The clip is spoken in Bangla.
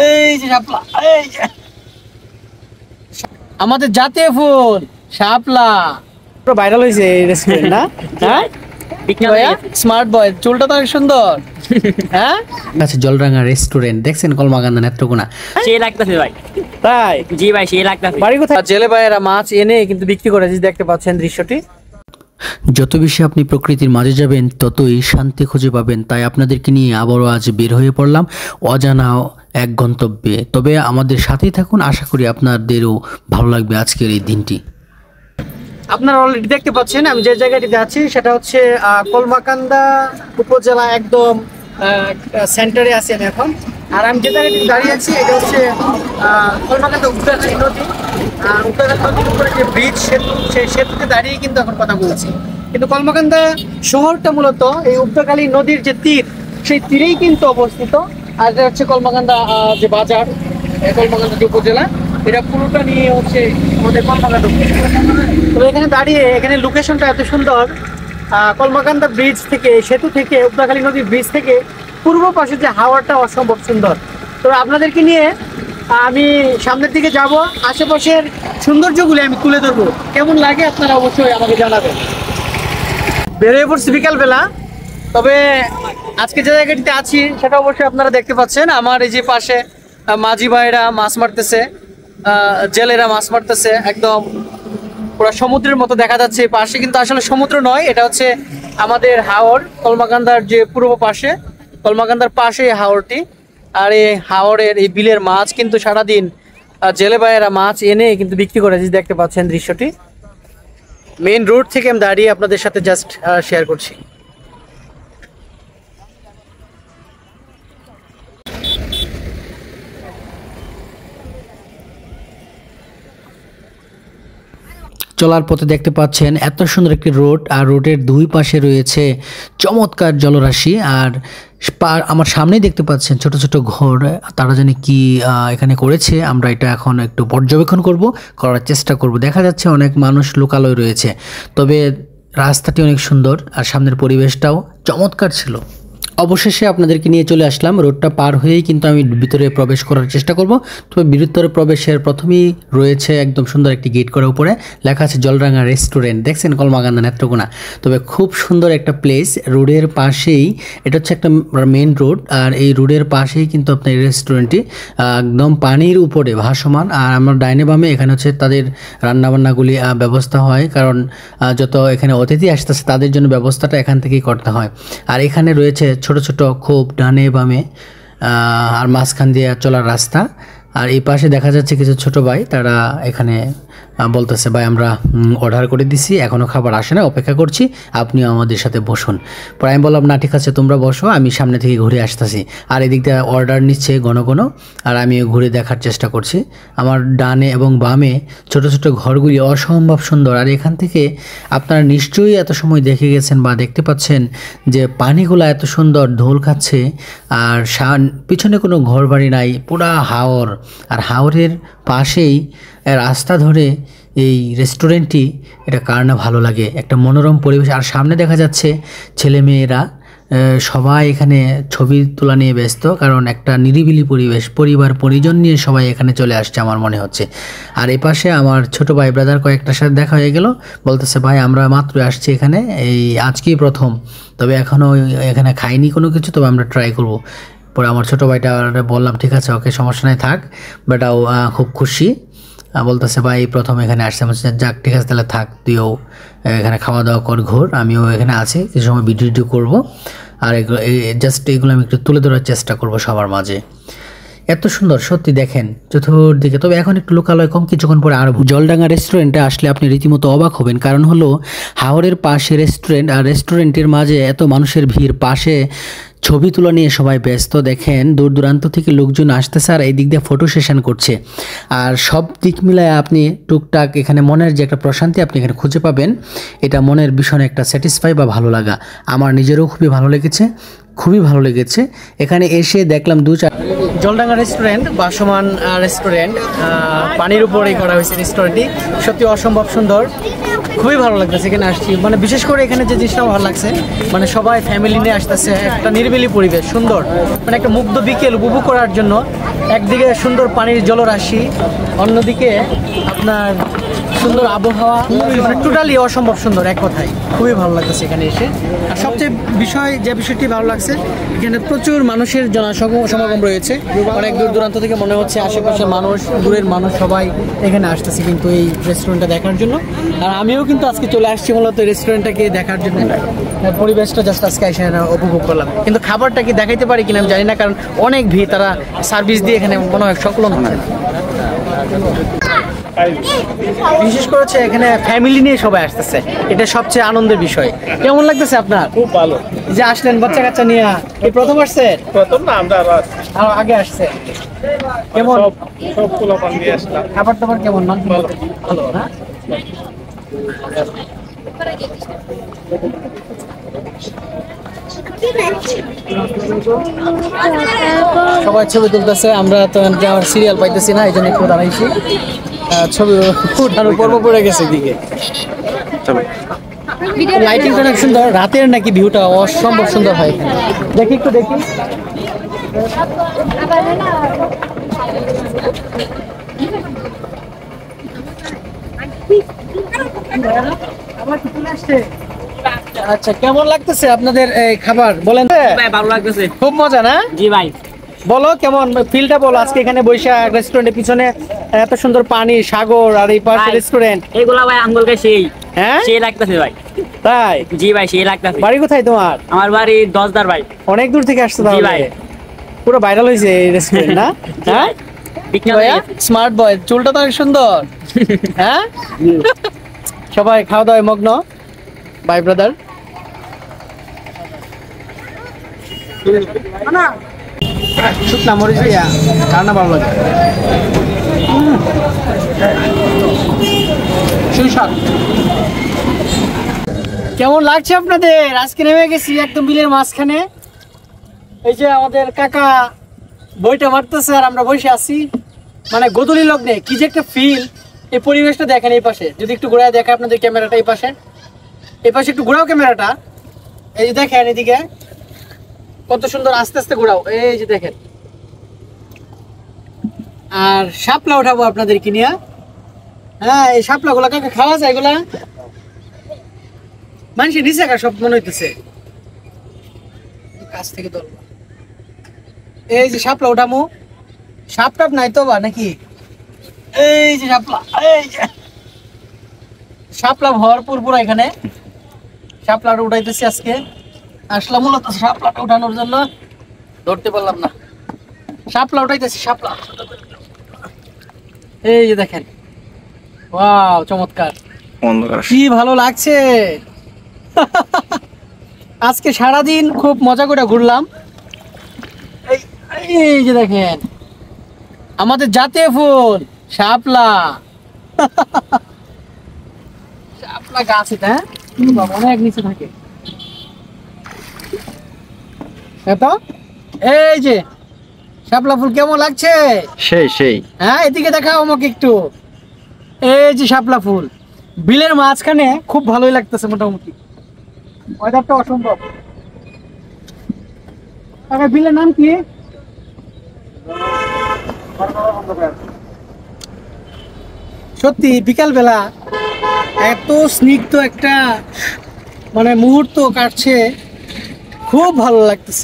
এই যে শাপলা, এই যে আমাদের জাতীয় ফুল শাপলা, পুরো ভাইরাল হয়েছে এই রেস্টুরেন্ট না? হ্যাঁ স্মার্ট বয়, চুলটা তো অনেক সুন্দর। হ্যাঁ আচ্ছা, জলরাঙা রেস্টুরেন্ট দেখছেন কলমাকান্দা নেত্রকোনা, সেই লাগতেছে ভাই। তাই? জি ভাই, সেই লাগতেছে। বাড়ি কোথায়? জেলে ভাইয়েরা মাছ এনে কিন্তু বিক্রি করে, দেখতে পাচ্ছেন দৃশ্যটি। যত বেশি আপনি প্রকৃতির মাঝে যাবেন ততই শান্তি খুঁজে পাবেন। তাই আপনাদেরকে নিয়ে আবারও আজ বের হয়ে পড়লাম অজানা এক গন্তব্যে। তবে আমাদের সাথেই থাকুন, আশা করি আপনাদেরও ভালো লাগবে আজকের এই দিনটি। আপনারা অলরেডি দেখতে পাচ্ছেন আমি যে জায়গাটিতে আছি সেটা হচ্ছে কলমাকান্দা উপজেলা, একদম সেন্টারে আছি আমি এখন। আর আমি যে জায়গাটিতে দাঁড়িয়ে আছি এটা হচ্ছে কলমাকান্দা উপজেলা নদী। উপজেলা নদীর উপরে যে ব্রিজ, সেতু, সেই সেতুতে দাঁড়িয়ে কিন্তু এখন কথা বলছি। কিন্তু কলমাকান্দা শহরটা মূলত এই উপকালী নদীর যে তীর, সেই তীরেই কিন্তু অবস্থিত। আর এটা হচ্ছে কলমাকান্দা যে বাজার, কলমাকান্দা যে উপজেলা, এটা পুরোটা নিয়ে হচ্ছে আমাদের কলমাকান্দা উপজেলা। তো এখানে দাঁড়িয়ে এখানে লোকেশনটা এত সুন্দর, কলমাকান্দা ব্রিজ থেকে, সেতু থেকে, উপকালী নদীর ব্রিজ থেকে পূর্ব পাশে যে হাওয়াটা অসম্ভব সুন্দর। তো আপনাদেরকে নিয়ে আমি সামনের দিকে যাব, আশেপাশের সৌন্দর্যগুলি আমি তুলে ধরবো। কেমন লাগে আপনারা অবশ্যই আমাকে জানাবেন। বেরিয়ে পড়ছি বিকালবেলা, তবে আজকে যে জায়গাটিতে আছি সেটা অবশ্যই আপনারা দেখতে পাচ্ছেন। আমার এই যে পাশে মাঝি ভাইরা মাছ মারতেছে, জেলেরা মাছ মারতেছে, একদম পুরো সমুদ্রের মতো দেখা যাচ্ছে। পাশে কিন্তু আসলে সমুদ্র নয়, এটা হচ্ছে আমাদের হাওর, কলমাকান্দার যে পূর্ব পাশে, কলমাকান্দার পাশে হাওরটি। আর এই হাওরের এই বিলের মাছ কিন্তু সারাদিন জেলে ভাইয়েরা মাছ এনে কিন্তু বিক্রি করে, দেখতে পাচ্ছেন দৃশ্যটি। মেইন রোড থেকে আমি দাঁড়িয়ে আপনাদের সাথে জাস্ট শেয়ার করছি। চলার পথে দেখতে পাচ্ছেন এত সুন্দর একটি রোড, আর রোডের দুই পাশে রয়েছে চমৎকার জলরাশি। আর আমার সামনেই দেখতে পাচ্ছেন ছোট ছোট ঘর, তারা জানি কি এখানে করেছে। আমরা এটা এখন একটু পর্যবেক্ষণ করার চেষ্টা করব। দেখা যাচ্ছে অনেক মানুষ লোকালয় রয়েছে, তবে রাস্তাটি অনেক সুন্দর আর সামনের পরিবেশটাও চমৎকার ছিল। অবশেষে আপনাদেরকে নিয়ে চলে আসলাম। রোডটা পার হয়েই কিন্তু আমি ভিতরে প্রবেশ করার চেষ্টা করব। তবে ভিতরে প্রবেশের প্রথমেই রয়েছে একদম সুন্দর একটি গেট করার উপরে লেখা আছে জলরাঙা রেস্টুরেন্ট, দেখছেন কলমাকান্দা নেত্রকোনা। তবে খুব সুন্দর একটা প্লেস, রোডের পাশেই, এটা হচ্ছে একটা মেন রোড, আর এই রোডের পাশেই কিন্তু আপনার এই রেস্টুরেন্টটি একদম পানির উপরে ভাসমান। আর আমার ডাইনে বামে এখানে হচ্ছে তাদের রান্নাবান্নাগুলি ব্যবস্থা হয়, কারণ যত এখানে অতিথি আসতেছে তাদের জন্য ব্যবস্থাটা এখান থেকেই করতে হয়। আর এখানে রয়েছে ছোট ছোট খোপ ডানে বামে, আর মাঝখান দিয়ে চলার রাস্তা। আর এই পাশে দেখা যাচ্ছে কিছু ছোট ভাই, তারা এখানে বলতেছে ভাই আমরা অর্ডার করে দিছি, এখনও খাবার আসে না, অপেক্ষা করছি, আপনিও আমাদের সাথে বসুন। পরে আমি বললাম না ঠিক আছে তোমরা বসো, আমি সামনে থেকে ঘুরে আসতেছি। আর এদিক দিয়ে অর্ডার নিচ্ছে ঘন ঘন, আর আমিও ঘুরে দেখার চেষ্টা করছি। আমার ডানে এবং বামে ছোট ছোট ঘরগুলি অসম্ভব সুন্দর। আর এখান থেকে আপনারা নিশ্চয়ই এত সময় দেখে গেছেন বা দেখতে পাচ্ছেন যে পানিগুলো এত সুন্দর ঢোল খাচ্ছে, আর পিছনে কোনো ঘর বাড়ি নাই, পুরা হাওর। আর হাওরের পাশেই রাস্তা ধরে এই রেস্টুরেন্টটি, এটা কার না ভালো লাগে, একটা মনোরম পরিবেশ। আর সামনে দেখা যাচ্ছে ছেলে মেয়েরা সবাই এখানে ছবি তোলা নিয়ে ব্যস্ত, কারণ একটা নিরিবিলি পরিবেশ, পরিবার পরিজন নিয়ে সবাই এখানে চলে আসছে আমার মনে হচ্ছে। আর এই পাশে আমার ছোট ভাই ব্রাদার কয়েকটার সাথে দেখা হয়ে গেল, বলতেছে ভাই আমরা মাত্র আসছি এখানে, এই আজকেই প্রথম, তবে এখনও এখানে খাইনি কোনো কিছু, তবে আমরা ট্রাই করব। পরে আমার ছোটো ভাইটা বললাম ঠিক আছে ওকে সমস্যা নেই থাক, বেটাও খুব খুশি, বলতেছে ভাই প্রথম এখানে আসছে। যাক ঠিক আছে তাহলে থাক, তুইও এখানে খাওয়া দাওয়া কর, ঘোর, আমিও এখানে আছি, কিছু সময় ভিডিও করবো। আর এগুলো জাস্ট এগুলো আমি একটু তুলে ধরার চেষ্টা করব সবার মাঝে। এত সুন্দর সত্যি দেখেন চতুর্দিকে। তবে এখন একটু লোকালয় কম, কিছুক্ষণ পরে আরও। জলডাঙ্গা রেস্টুরেন্টে আসলে আপনি রীতিমতো অবাক হবেন, কারণ হলো হাওরের পাশে রেস্টুরেন্ট, আর রেস্টুরেন্টের মাঝে এত মানুষের ভিড়, পাশে ছবি তোলা নিয়ে সবাই ব্যস্ত। দেখেন দূর দূরান্ত থেকে লোকজন আসতেছে আর এই দিক দিয়ে ফটো সেশন করছে। আর সব দিক মিলায় আপনি টুকটাক এখানে মনের যে একটা প্রশান্তি আপনি এখানে খুঁজে পাবেন, এটা মনের ভীষণ একটা স্যাটিসফাই বা ভালো লাগা। আমার নিজেরও খুবই ভালো লেগেছে, খুবই ভালো লেগেছে। এখানে এসে দেখলাম জলডাঙ্গা রেস্টুরেন্ট, বাসমান রেস্টুরেন্ট, পানির উপরেই করা হয়েছে রেস্টুরেন্টটি, সত্যি অসম্ভব সুন্দর, খুবই ভালো লাগতেছে এখানে আসছি। মানে বিশেষ করে এখানে যে জিনিসটা ভালো লাগছে, মানে সবাই ফ্যামিলি নিয়ে আসতেছে, একটা নিরিবিলি পরিবেশ সুন্দর, মানে একটা মুগ্ধ বিকেল উপভোগ করার জন্য একদিকে সুন্দর পানির জলরাশি, অন্যদিকে আপনার সুন্দর আবহাওয়া, মানে টোটালি অসম্ভব সুন্দর এক কথায়। খুবই ভালো লাগতেছে এখানে এসে। আর সবচেয়ে যে বিষয়টি ভালো লাগছে, এখানে প্রচুর মানুষের সমাগম রয়েছে। অনেক দূর দূরান্ত থেকে মনে হচ্ছে আশেপাশের মানুষ, দূরের মানুষ সবাই এখানে আসতেছে কিন্তু এই রেস্টুরেন্টটা দেখার জন্য। আর আমিও কিন্তু আজকে চলে আসছি মূলত রেস্টুরেন্টটাকে দেখার জন্য। পরিবেশটা জাস্ট আজকে এসে উপভোগ করলাম, কিন্তু খাবারটা কি দেখাইতে পারি কিনা আমি জানি না, কারণ অনেক ভিড়, তারা সার্ভিস দিয়ে এখানে মনে হয় সংকলন হচ্ছে। বিশেষ করেছে এখানে ফ্যামিলি নিয়ে সবাই আসতেছে, এটা সবচেয়ে আনন্দের বিষয়। কেমন লাগতেছে আপনার? খুব ভালো। যে আসলেন বাচ্চা কাচ্চা নিয়ে, এই প্রথম আসছেন? প্রথম না, আমরা আরো আগে আসছে। কেমন সব পোলাপান নিয়ে আসলাম। খাবার দাবার কেমন? ভালো না? সবাই ছবি তুলতেছে, আমরা তো আমার সিরিয়াল পাইতেছি না, এই জন্য একটু দাঁড়াইছি। ছবি উঠানোর পর্ব পড়ে গেছে দিকে। লাইটিংটা অনেক সুন্দর, রাতের নাকি ভিউটা অসম্ভব সুন্দর হয় এখানে। দেখি একটু দেখি। আচ্ছা, কেমন লাগতেছে আপনাদের এই খাবার বলেন? ভাই ভালো লাগতেছে। খুব মজা না? জি ভাই। বলো কেমন ফিলটা বলো আজকে এখানে বৈশা রেস্টুরেন্টের পিছনে এত সুন্দর পানি, সাগর, আর এই পাশে ভাই, রেস্টুরেন্ট। এগুলা ভাই আঙ্গুলকে সেই হ্যাঁ সেই লাগতেছে ভাই। তাই? জি ভাই, সেই লাগতেছে। বাড়ি কোথায় তোমার? আমার বাড়ি 10 ভাই। অনেক দূর থেকে আসছো জি তাহলে? ভাই। পুরো ভাইরাল হয়েছে এই রেস্টুরেন্ট না? হ্যাঁ স্মার্ট বয়, চুলটা তো অনেক সুন্দর। হ্যাঁ, সবাই খাওয়া দাওয়ায় মগ্ন। Bye brother. শুকনা মরিচ দিয়া রান্না ভালো লাগে। সুস্বাদ। কেমন লাগছে আপনাদের? আজকে নেমে গেছি একদম বিলের মাঝখানে। এই যে আমাদের কাকা বইটা মারতেছে আর আমরা বসে আছি, মানে গোধূলি লগ্নে কি যে একটা ফিল। এই পরিবেশটা দেখেন, এই পাশে যদি একটু ঘোরায় দেখে আপনাদের ক্যামেরাটা, এই পাশে একটু ঘোরাও ক্যামেরাটা। এই যে দেখেন এদিকে কত সুন্দর, আস্তে আস্তে ঘোরাও। এই যে দেখেন, আর শাপলা উঠাবো আপনাদেরকে নিয়ে। হ্যাঁ, এই শাপলা গুলা কাকে খাওয়া যায়? এগুলা মানুষের নিচে সব মনে হইতেছে কাছ থেকে ধরবো। এই যে শাপলা উঠামো, সাপ টাপ নাই তো বা নাকি? এই যে শাপলা, এই যে শাপলা ভরপুর পুরো এখানে। শাপলাটা উঠাইতেছি আজকে, আসলাম মূলত শাপলাটা উঠানোর জন্য। ধরতে পারলাম না, শাপলা উঠাইতেছি, শাপলা। এই যে দেখেন, ওয়াও চমৎকার, কি ভালো লাগছে। আজকে সারাদিন খুব মজা করে ঘুরলাম। এই যে দেখেন আমাদের জাতীয় ফুল শাপলা। শাপলা গাছ এটা, অনেক নিচে থাকে। এই যে শাপলা ফুল কেমন লাগছে? সেই হ্যাঁ, এদিকে দেখাও আমাকে একটু। এই যে শাপলা ফুল বিলের মাঝখানে, খুব ভালোই লাগতেছে মোটামুটি। ওয়েদারটা অসম্ভব। বিলের নাম কি? সত্যি বিকাল বেলা এত স্নিগ্ধ একটা মানে মুহূর্ত কাটছে, খুব ভালো লাগতেছে।